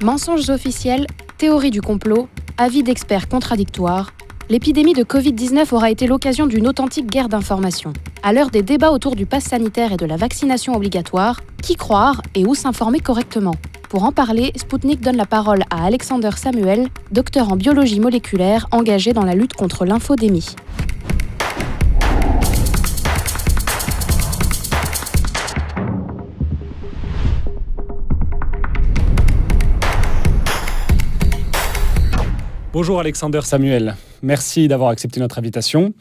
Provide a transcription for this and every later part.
Mensonges officiels, théories du complot, avis d'experts contradictoires, l'épidémie de Covid-19 aura été l'occasion d'une authentique guerre d'information. À l'heure des débats autour du pass sanitaire et de la vaccination obligatoire, qui croire et où s'informer correctement ? Pour en parler, Spoutnik donne la parole à Alexander Samuel, docteur en biologie moléculaire engagé dans la lutte contre l'infodémie. Bonjour Alexander Samuel, merci d'avoir accepté notre invitation.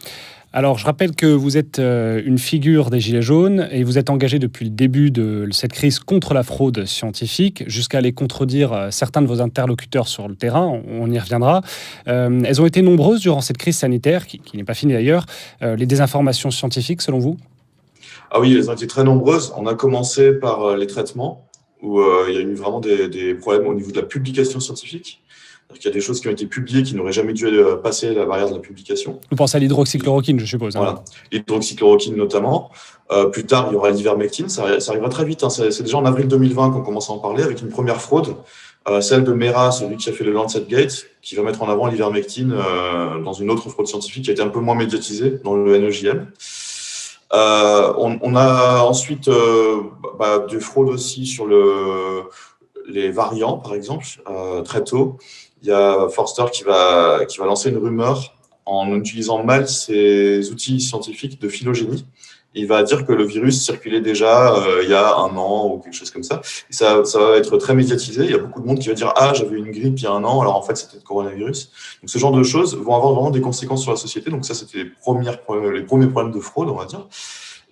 Alors je rappelle que vous êtes une figure des Gilets jaunes et vous êtes engagé depuis le début de cette crise contre la fraude scientifique jusqu'à aller contredire certains de vos interlocuteurs sur le terrain, on y reviendra. Elles ont été nombreuses durant cette crise sanitaire, qui n'est pas finie d'ailleurs, les désinformations scientifiques selon vous ? Ah oui, elles ont été très nombreuses. On a commencé par les traitements où il y a eu vraiment des problèmes au niveau de la publication scientifique. Il y a des choses qui ont été publiées qui n'auraient jamais dû passer la barrière de la publication. Vous pensez à l'hydroxychloroquine, je suppose. Hein. Voilà, l'hydroxychloroquine notamment. Plus tard, il y aura l'ivermectine. Ça arrivera très vite. Hein. C'est déjà en avril 2020 qu'on commence à en parler avec une première fraude, celle de Mera, celui qui a fait le Lancet Gate, qui va mettre en avant l'ivermectine dans une autre fraude scientifique qui a été un peu moins médiatisée dans le NEJM. On a ensuite des fraudes aussi sur les variants, par exemple, très tôt. Il y a Forster qui va lancer une rumeur en utilisant mal ses outils scientifiques de phylogénie. Il va dire que le virus circulait déjà il y a 1 an ou quelque chose comme ça. Et ça va être très médiatisé. Il y a beaucoup de monde qui va dire « Ah, j'avais une grippe il y a 1 an, alors en fait, c'était le coronavirus ». Donc, ce genre de choses vont avoir vraiment des conséquences sur la société. Donc, ça, c'était les premiers problèmes de fraude, on va dire.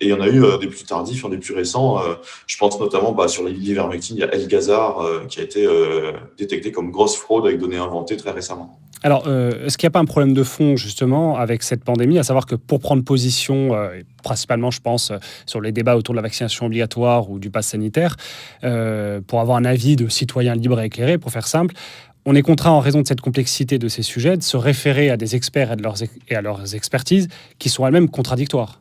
Et il y en a eu des plus tardifs, des plus récents. Je pense notamment sur l'ivermectine, il y a Elgazar qui a été détecté comme grosse fraude avec données inventées très récemment. Alors, est-ce qu'il n'y a pas un problème de fond, justement, avec cette pandémie, à savoir que pour prendre position, principalement, je pense, sur les débats autour de la vaccination obligatoire ou du pass sanitaire, pour avoir un avis de citoyen libre et éclairé, pour faire simple, on est contraint, en raison de cette complexité de ces sujets, de se référer à des experts et à leurs expertises qui sont elles-mêmes contradictoires.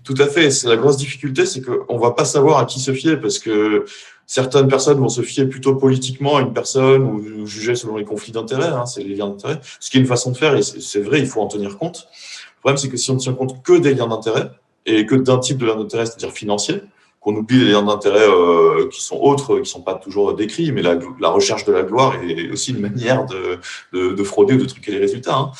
Tout à fait. C'est la grosse difficulté, c'est qu'on ne va pas savoir à qui se fier parce que certaines personnes vont se fier plutôt politiquement à une personne ou juger selon les conflits d'intérêts, c'est les liens d'intérêt, ce qui est une façon de faire et c'est vrai, il faut en tenir compte. Le problème, c'est que si on ne tient compte que des liens d'intérêt et que d'un type de lien d'intérêt, c'est-à-dire financier, qu'on oublie les liens d'intérêt qui sont autres, qui ne sont pas toujours décrits, mais la recherche de la gloire est aussi une manière de frauder ou de truquer les résultats.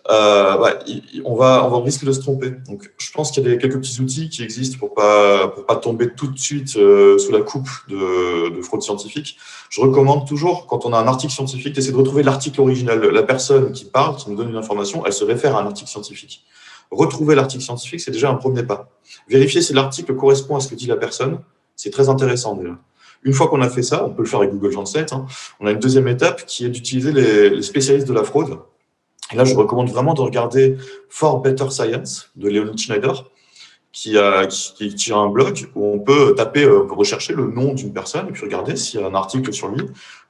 On va risquer de se tromper. Donc, je pense qu'il y a quelques petits outils qui existent pour pas tomber tout de suite sous la coupe de fraude scientifique. Je recommande toujours, quand on a un article scientifique, d'essayer de retrouver l'article original. La personne qui parle, qui nous donne une information, elle se réfère à un article scientifique. Retrouver l'article scientifique, c'est déjà un premier pas. Vérifier si l'article correspond à ce que dit la personne, c'est très intéressant déjà. Une fois qu'on a fait ça, on peut le faire avec Google Translate, on a une deuxième étape qui est d'utiliser les spécialistes de la fraude. Et là, je recommande vraiment de regarder For Better Science de Leonid Schneider, qui a un blog où on peut rechercher le nom d'une personne et puis regarder s'il y a un article sur lui.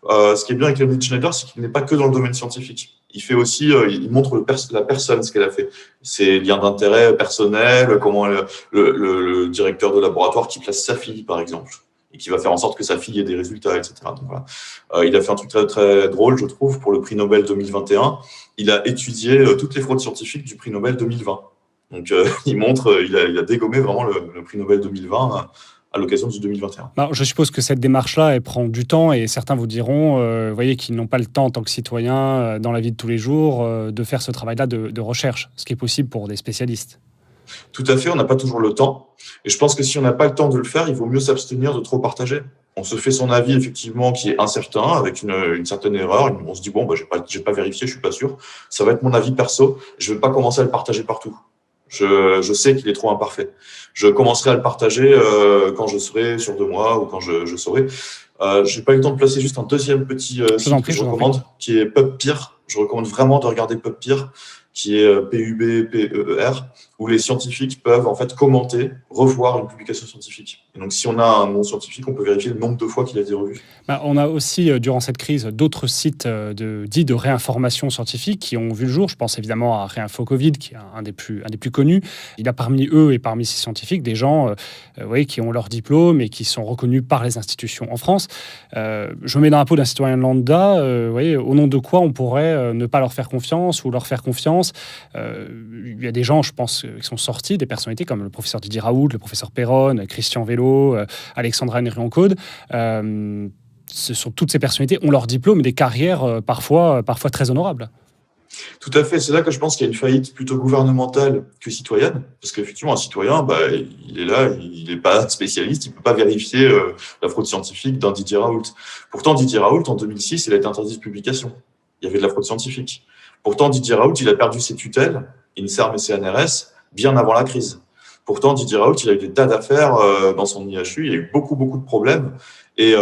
Ce qui est bien avec Leonid Schneider, c'est qu'il n'est pas que dans le domaine scientifique. Il fait aussi, il montre la personne, ce qu'elle a fait. Ses liens d'intérêt personnels, comment le directeur de laboratoire qui place sa fille, par exemple, et qui va faire en sorte que sa fille ait des résultats, etc. Donc, voilà. Il a fait un truc très, très drôle, je trouve, pour le prix Nobel 2021. Il a étudié toutes les fraudes scientifiques du prix Nobel 2020. Donc, il a dégommé vraiment le prix Nobel 2020 à l'occasion du 2021. Alors, je suppose que cette démarche-là, elle prend du temps et certains vous diront, vous voyez, qu'ils n'ont pas le temps en tant que citoyens, dans la vie de tous les jours, de faire ce travail-là de recherche, ce qui est possible pour des spécialistes. Tout à fait, on n'a pas toujours le temps. Et je pense que si on n'a pas le temps de le faire, il vaut mieux s'abstenir de trop partager. On se fait son avis, effectivement, qui est incertain, avec une certaine erreur. On se dit, j'ai pas vérifié, je suis pas sûr. Ça va être mon avis perso. Je ne vais pas commencer à le partager partout. Je sais qu'il est trop imparfait. Je commencerai à le partager quand je serai sûr de moi ou quand je saurai. Je n'ai pas eu le temps de placer juste un deuxième petit site que je recommande, qui est PubPeer. Je recommande vraiment de regarder PubPeer, qui est PUBPER. où les scientifiques peuvent en fait commenter, revoir une publication scientifique. Et donc, si on a un nom scientifique, on peut vérifier le nombre de fois qu'il a été revu. On a aussi, durant cette crise, d'autres sites dits de réinformation scientifique qui ont vu le jour. Je pense évidemment à Réinfo Covid, qui est un des plus connus. Il y a parmi eux et parmi ces scientifiques des gens qui ont leur diplôme et qui sont reconnus par les institutions en France. Je me mets dans la peau d'un citoyen lambda. Au nom de quoi on pourrait ne pas leur faire confiance ou leur faire confiance. Il y a des gens, je pense, qui sont sortis, des personnalités comme le professeur Didier Raoult, le professeur Perron, Christian Vélo, Alexandra Henry-Encaude. Toutes ces personnalités ont leur diplôme et des carrières parfois très honorables. Tout à fait. C'est là que je pense qu'il y a une faillite plutôt gouvernementale que citoyenne. Parce qu'effectivement, un citoyen, il est là, il n'est pas spécialiste, il ne peut pas vérifier la fraude scientifique d'un Didier Raoult. Pourtant, Didier Raoult, en 2006, il a été interdit de publication. Il y avait de la fraude scientifique. Pourtant, Didier Raoult, il a perdu ses tutelles, INSERM et CNRS, bien avant la crise. Pourtant, Didier Raoult, il a eu des tas d'affaires dans son IHU, il y a eu beaucoup de problèmes. Et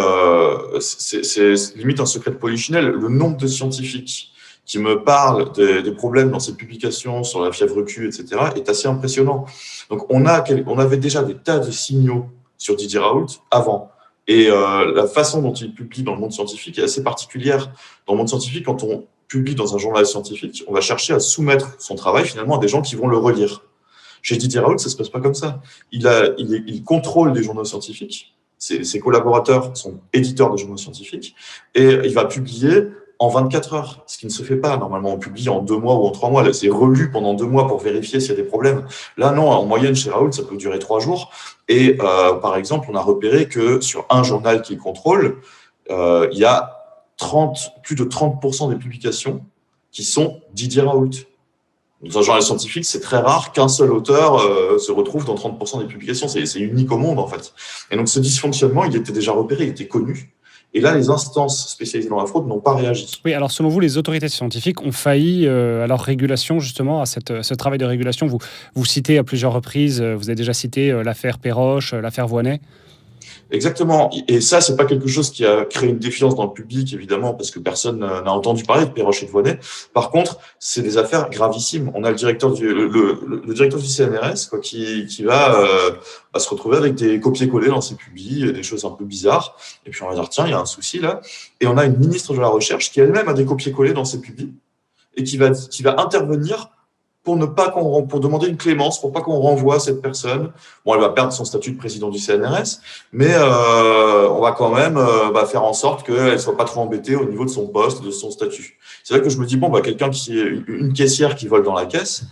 c'est limite un secret de polichinelle. Le nombre de scientifiques qui me parlent des problèmes dans ces publications sur la fièvre Q, etc., est assez impressionnant. Donc, on avait déjà des tas de signaux sur Didier Raoult avant. Et la façon dont il publie dans le monde scientifique est assez particulière. Dans le monde scientifique, quand on publie dans un journal scientifique, on va chercher à soumettre son travail finalement à des gens qui vont le relire. Chez Didier Raoult, ça se passe pas comme ça. Il contrôle des journaux scientifiques. Ses collaborateurs sont éditeurs de journaux scientifiques et il va publier en 24 heures, ce qui ne se fait pas. Normalement, on publie en 2 mois ou en 3 mois. Là, c'est relu pendant 2 mois pour vérifier s'il y a des problèmes. Là, non, en moyenne, chez Raoult, ça peut durer 3 jours. Et par exemple, on a repéré que sur un journal qu'il contrôle, il y a plus de 30% des publications qui sont Didier Raoult. Dans un journal scientifique, c'est très rare qu'un seul auteur se retrouve dans 30% des publications. C'est unique au monde, en fait. Et donc, ce dysfonctionnement, il était déjà repéré, il était connu. Et là, les instances spécialisées dans la fraude n'ont pas réagi. Oui, alors selon vous, les autorités scientifiques ont failli à leur régulation, justement, à ce travail de régulation. Vous citez à plusieurs reprises, vous avez déjà cité l'affaire Perroche, l'affaire Voynet. Exactement. Et ça, c'est pas quelque chose qui a créé une défiance dans le public, évidemment, parce que personne n'a entendu parler de Perroche et de Voynet. Par contre, c'est des affaires gravissimes. On a le directeur le directeur du CNRS, qui va se retrouver avec des copier-coller dans ses publis, des choses un peu bizarres. Et puis, on va dire, tiens, il y a un souci là. Et on a une ministre de la Recherche qui elle-même a des copier-coller dans ses publis et qui va intervenir pour demander une clémence, pour pas qu'on renvoie cette personne. Bon, elle va perdre son statut de président du CNRS, mais on va quand même faire en sorte qu'elle soit pas trop embêtée au niveau de son poste, de son statut. C'est là que je me dis, quelqu'un une caissière qui vole dans la caisse,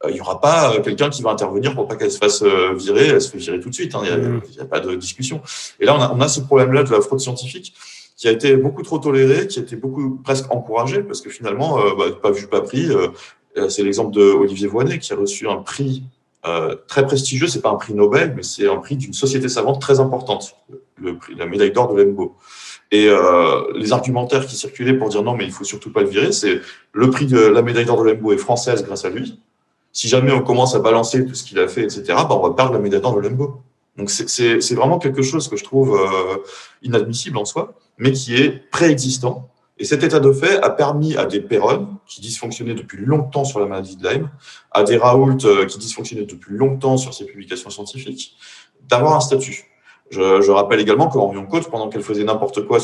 il y aura pas quelqu'un qui va intervenir pour pas qu'elle se fasse virer, elle se fait virer tout de suite, hein, il y a pas de discussion. Et là, on a ce problème-là de la fraude scientifique qui a été beaucoup trop tolérée, qui a été presque encouragée, parce que finalement, pas vu, pas pris. C'est l'exemple de Olivier Voynet qui a reçu un prix très prestigieux. C'est pas un prix Nobel, mais c'est un prix d'une société savante très importante, la médaille d'or de l'ENBO. Et les argumentaires qui circulaient pour dire non, mais il faut surtout pas le virer, c'est le prix de la médaille d'or de l'ENBO est française grâce à lui. Si jamais on commence à balancer tout ce qu'il a fait, etc., on va perdre la médaille d'or de l'ENBO. Donc c'est vraiment quelque chose que je trouve inadmissible en soi, mais qui est préexistant. Et cet état de fait a permis à des Perron, qui dysfonctionnaient depuis longtemps sur la maladie de Lyme, à des Raoult qui dysfonctionnaient depuis longtemps sur ces publications scientifiques, d'avoir un statut. Je rappelle également que Henry-Encaude, pendant qu'elle faisait n'importe quoi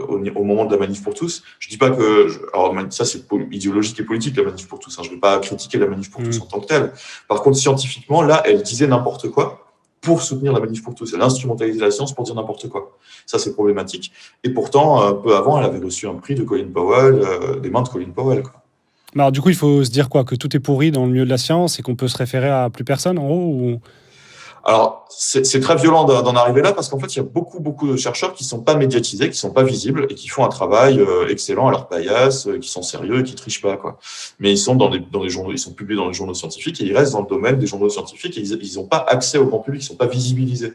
au moment de la manif pour tous, je dis pas que... alors ça, c'est idéologique et politique, la manif pour tous. Je ne vais pas critiquer la manif pour tous en tant que telle. Par contre, scientifiquement, là, elle disait n'importe quoi pour soutenir la manif pour tous. Elle instrumentalisait la science pour dire n'importe quoi. Ça, c'est problématique. Et pourtant, peu avant, elle avait reçu un prix de Colin Powell, des mains de Colin Powell, quoi. Alors, du coup, il faut se dire quoi? Que tout est pourri dans le milieu de la science et qu'on peut se référer à plus personne, en gros ou... Alors, c'est très violent d'en arriver là parce qu'en fait, il y a beaucoup de chercheurs qui sont pas médiatisés, qui sont pas visibles et qui font un travail excellent à leur paillasse, qui sont sérieux et qui trichent pas, quoi. Mais ils sont dans les journaux, ils sont publiés dans les journaux scientifiques et ils restent dans le domaine des journaux scientifiques et ils n'ont pas accès au grand public, ils sont pas visibilisés.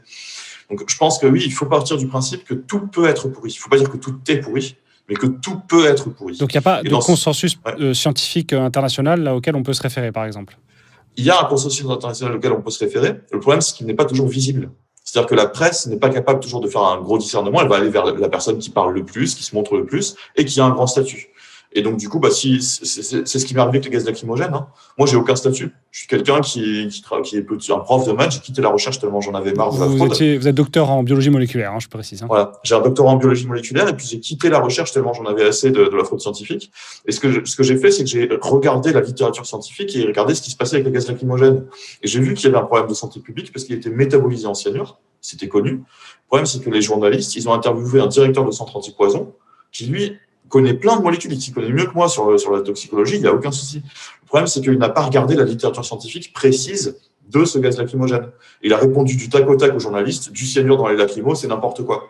Donc, je pense que oui, il faut partir du principe que tout peut être pourri. Il faut pas dire que tout est pourri, mais que tout peut être pourri. Donc, il n'y a pas de consensus scientifique international là, auquel on peut se référer, par exemple? Il y a un consensus international auquel on peut se référer. Le problème, c'est qu'il n'est pas toujours visible. C'est-à-dire que la presse n'est pas capable toujours de faire un gros discernement. Elle va aller vers la personne qui parle le plus, qui se montre le plus et qui a un grand statut. Et donc, du coup, c'est ce qui m'est arrivé avec les gaz lacrymogènes. Hein. Moi, j'ai aucun statut. Je suis quelqu'un qui est petit, un prof de maths. J'ai quitté la recherche tellement j'en avais marre de la fraude. Vous êtes docteur en biologie moléculaire, hein, je précise. Hein. Voilà. J'ai un doctorat en biologie moléculaire et puis j'ai quitté la recherche tellement j'en avais assez de la fraude scientifique. Et ce que j'ai fait, c'est que j'ai regardé la littérature scientifique et regardé ce qui se passait avec les gaz lacrymogènes. Et j'ai vu qu'il y avait un problème de santé publique parce qu'il était métabolisé en cyanure. C'était connu. Le problème, c'est que les journalistes, ils ont interviewé un directeur de centre antipoison qui, lui, connaît plein de molécules et qui connaît mieux que moi sur la toxicologie, il n'y a aucun souci. Le problème, c'est qu'il n'a pas regardé la littérature scientifique précise de ce gaz lacrymogène. Il a répondu du tac au tac aux journalistes, du cyanure dans les lacrymos, c'est n'importe quoi.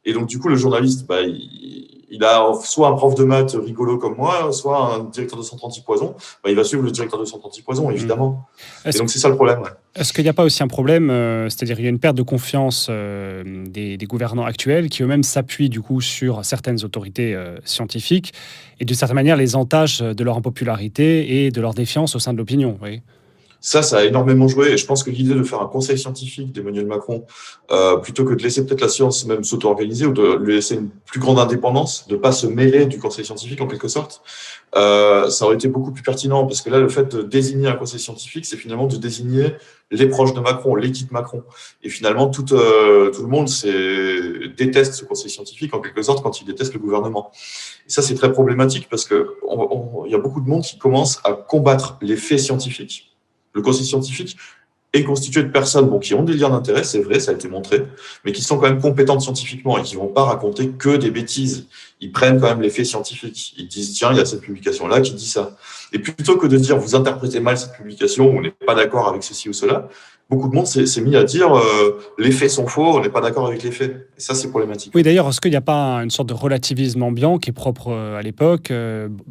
Et donc, du coup, le journaliste, il a soit un prof de maths rigolo comme moi, soit un directeur de centre antipoison. Il va suivre le directeur de centre antipoison, évidemment. Et donc, c'est ça le problème. Ouais. Est-ce qu'il n'y a pas aussi un problème, c'est-à-dire il y a une perte de confiance des gouvernants actuels qui eux-mêmes s'appuient du coup sur certaines autorités scientifiques et de certaine manière les entachent de leur impopularité et de leur défiance au sein de l'opinion, oui. Ça a énormément joué et je pense que l'idée de faire un conseil scientifique d'Emmanuel Macron, plutôt que de laisser peut-être la science même s'auto-organiser ou de lui laisser une plus grande indépendance, de ne pas se mêler du conseil scientifique en quelque sorte, ça aurait été beaucoup plus pertinent parce que là, le fait de désigner un conseil scientifique, c'est finalement de désigner les proches de Macron, l'équipe Macron. Et finalement, tout le monde déteste ce conseil scientifique en quelque sorte quand il déteste le gouvernement. Et ça, c'est très problématique parce que il y a beaucoup de monde qui commence à combattre les faits scientifiques. Le conseil scientifique est constitué de personnes qui ont des liens d'intérêt, c'est vrai, ça a été montré, mais qui sont quand même compétentes scientifiquement et qui ne vont pas raconter que des bêtises. Ils prennent quand même les faits scientifiques. Ils disent, tiens, il y a cette publication-là qui dit ça. Et plutôt que de dire, vous interprétez mal cette publication, on n'est pas d'accord avec ceci ou cela, beaucoup de monde s'est mis à dire, les faits sont faux, on n'est pas d'accord avec les faits. Et ça, c'est problématique. Oui, d'ailleurs, est-ce qu'il n'y a pas une sorte de relativisme ambiant qui est propre à l'époque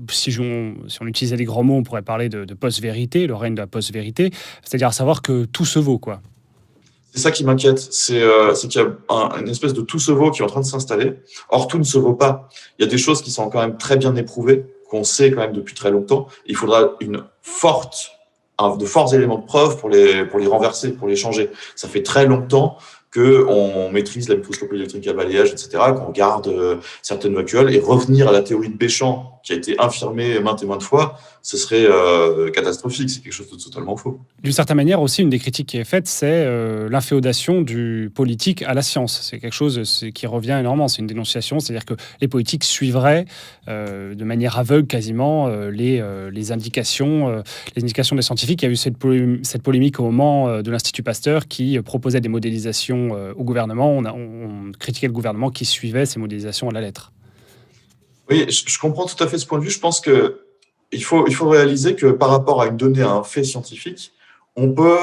si on utilisait les grands mots, on pourrait parler de post-vérité, le règne de la post-vérité, c'est-à-dire à savoir que tout se vaut, quoi. C'est ça qui m'inquiète, c'est qu'il y a une espèce de tout se vaut qui est en train de s'installer. Or, tout ne se vaut pas. Il y a des choses qui sont quand même très bien éprouvées, qu'on sait quand même depuis très longtemps. Il faudra de forts éléments de preuve pour les renverser, pour les changer. Ça fait très longtemps qu'on maîtrise la microscopie électrique à balayage, etc., qu'on garde certaines vacuoles, et revenir à la théorie de Béchamp, qui a été infirmée maintes et maintes fois, ce serait catastrophique, c'est quelque chose de totalement faux. D'une certaine manière aussi, une des critiques qui est faite, c'est l'inféodation du politique à la science. C'est quelque chose qui revient énormément, c'est une dénonciation, c'est-à-dire que les politiques suivraient de manière aveugle quasiment les indications des scientifiques. Il y a eu cette polémique au moment de l'Institut Pasteur qui proposait des modélisations au gouvernement. On critiquait le gouvernement qui suivait ces modélisations à la lettre. Oui, je comprends tout à fait ce point de vue. Je pense qu'il faut réaliser que par rapport à une donnée, à un fait scientifique, on peut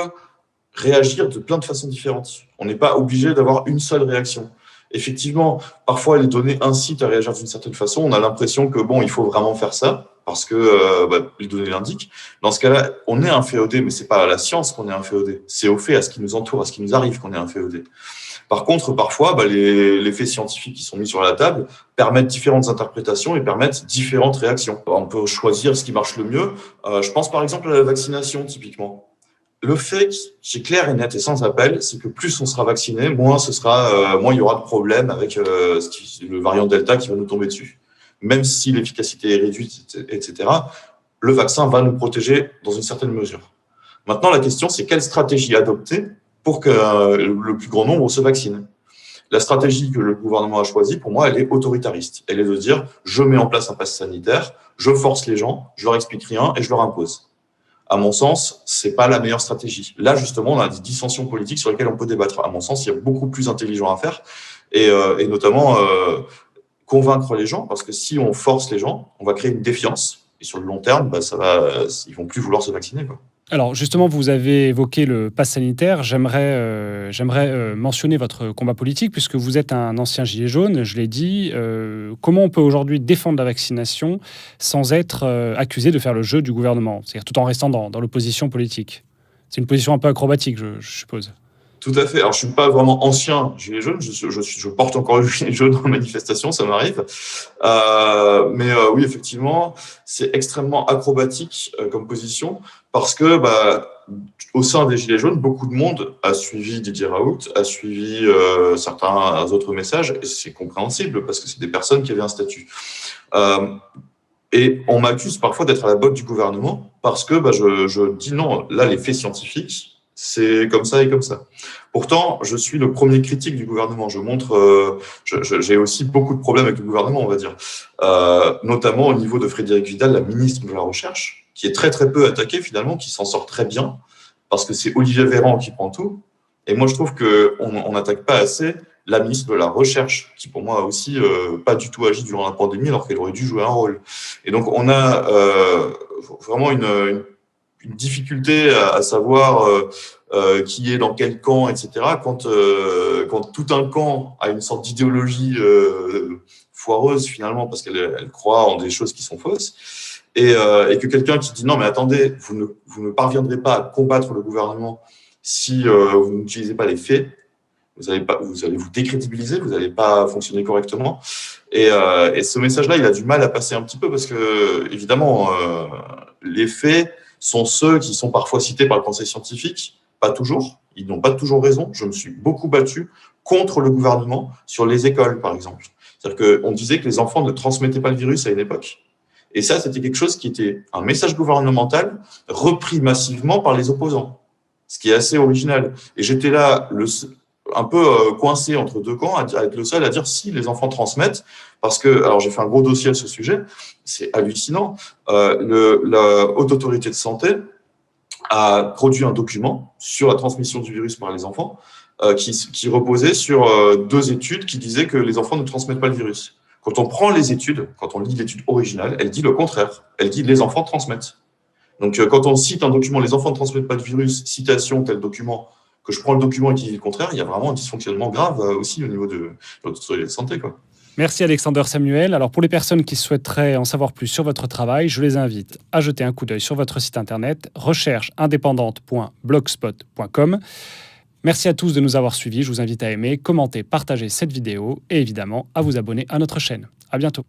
réagir de plein de façons différentes. On n'est pas obligé d'avoir une seule réaction. Effectivement, parfois les données incitent à réagir d'une certaine façon. On a l'impression que il faut vraiment faire ça parce que les données l'indiquent. Dans ce cas-là, on est inféodé, mais c'est pas à la science qu'on est inféodé. C'est au fait, à ce qui nous entoure, à ce qui nous arrive qu'on est inféodé. Par contre, parfois, les faits scientifiques qui sont mis sur la table permettent différentes interprétations et permettent différentes réactions. On peut choisir ce qui marche le mieux. Je pense par exemple à la vaccination, typiquement. Le fait qui est clair et net et sans appel, c'est que plus on sera vacciné, moins il y aura de problèmes avec le variant Delta qui va nous tomber dessus. Même si l'efficacité est réduite, etc., le vaccin va nous protéger dans une certaine mesure. Maintenant, la question, c'est quelle stratégie adopter pour que le plus grand nombre se vaccine. La stratégie que le gouvernement a choisie, pour moi, elle est autoritariste. Elle est de dire, je mets en place un pass sanitaire, je force les gens, je leur explique rien et je leur impose. À mon sens, c'est pas la meilleure stratégie. Là, justement, on a des dissensions politiques sur lesquelles on peut débattre. À mon sens, il y a beaucoup plus intelligent à faire et notamment convaincre les gens, parce que si on force les gens, on va créer une défiance et sur le long terme, ils vont plus vouloir se vacciner, quoi. Alors justement, vous avez évoqué le pass sanitaire. J'aimerais mentionner votre combat politique, puisque vous êtes un ancien gilet jaune, je l'ai dit. Comment on peut aujourd'hui défendre la vaccination sans être accusé de faire le jeu du gouvernement, c'est-à-dire tout en restant dans l'opposition politique? C'est une position un peu acrobatique, je suppose. Tout à fait. Alors, je suis pas vraiment ancien gilet jaune. Je porte encore le gilet jaune en manifestation, ça m'arrive. Oui, effectivement, c'est extrêmement acrobatique comme position parce que, au sein des gilets jaunes, beaucoup de monde a suivi Didier Raoult, a suivi certains autres messages, et c'est compréhensible parce que c'est des personnes qui avaient un statut. Et on m'accuse parfois d'être à la botte du gouvernement parce que je dis non, là, les faits scientifiques, c'est comme ça et comme ça. Pourtant, je suis le premier critique du gouvernement. J'ai aussi beaucoup de problèmes avec le gouvernement, on va dire. Notamment au niveau de Frédérique Vidal, la ministre de la Recherche, qui est très très peu attaquée finalement, qui s'en sort très bien, parce que c'est Olivier Véran qui prend tout. Et moi, je trouve qu'on n'attaque pas assez la ministre de la Recherche, qui pour moi a aussi pas du tout agi durant la pandémie, alors qu'elle aurait dû jouer un rôle. Et donc, on a vraiment une difficulté à savoir qui est dans quel camp, etc. Quand tout un camp a une sorte d'idéologie foireuse, finalement, parce qu'elle croit en des choses qui sont fausses, et que quelqu'un qui dit « Non, mais attendez, vous ne parviendrez pas à combattre le gouvernement si vous n'utilisez pas les faits. Vous allez vous décrédibiliser, vous n'allez pas fonctionner correctement. » Et ce message-là, il a du mal à passer un petit peu parce que, évidemment, les faits sont ceux qui sont parfois cités par le conseil scientifique, pas toujours. Ils n'ont pas toujours raison. Je me suis beaucoup battu contre le gouvernement sur les écoles, par exemple. C'est-à-dire qu'on disait que les enfants ne transmettaient pas le virus à une époque. Et ça, c'était quelque chose qui était un message gouvernemental repris massivement par les opposants, ce qui est assez original. Et j'étais là un peu coincé entre deux camps, à être le seul à dire si les enfants transmettent, parce que, alors j'ai fait un gros dossier à ce sujet, c'est hallucinant, la Haute Autorité de Santé a produit un document sur la transmission du virus par les enfants qui reposait sur 2 études qui disaient que les enfants ne transmettent pas le virus. Quand on prend les études, quand on lit l'étude originale, elle dit le contraire. Elle dit les enfants transmettent. Donc quand on cite un document, les enfants ne transmettent pas le virus, citation tel document, que je prends le document et qui dit le contraire, il y a vraiment un dysfonctionnement grave aussi au niveau de l'autorité de santé, quoi. Merci Alexander Samuel. Alors pour les personnes qui souhaiteraient en savoir plus sur votre travail, je les invite à jeter un coup d'œil sur votre site internet rechercheindépendante.blogspot.com. Merci à tous de nous avoir suivis. Je vous invite à aimer, commenter, partager cette vidéo et évidemment à vous abonner à notre chaîne. À bientôt.